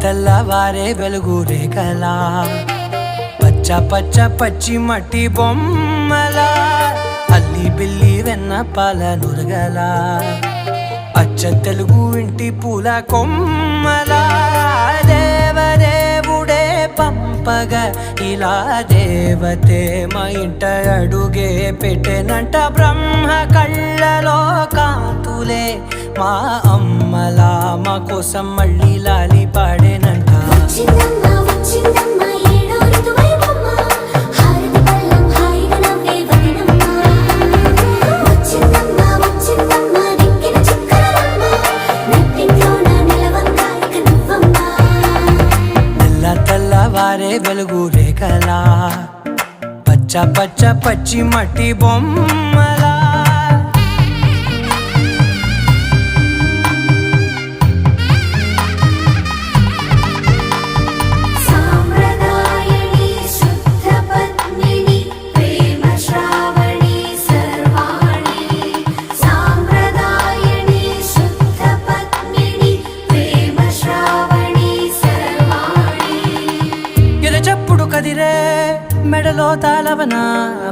తెల్లవారే వెలుగు రేఖలా పచ్చ పచ్చ పచ్చి మట్టి బొమ్మలా అల్లి బిల్లి వెన్న పాల నురగలా అచ్చ తెలుగు ఇంటి పూల కొమ్మలా దేవదేవుడే పంపగా ఇలా దేవతే మా ఇంట అడుగే పెట్టెనంట బ్రహ్మ కళ్ళలో కాంతులే మా అమ్మలా మా కోసం మళ్ళీ లాలి పాడేనంట తెల్లవారే వెలుగు రేఖలా పచ్చ పచ్చ పచ్చి మట్టి బొమ్మలా కదిరే మెడలో తాళవన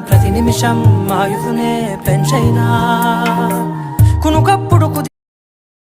ప్రతి నిమిషం ఆయుధునే పెంచైనా కునుకప్పుడు కుదిరే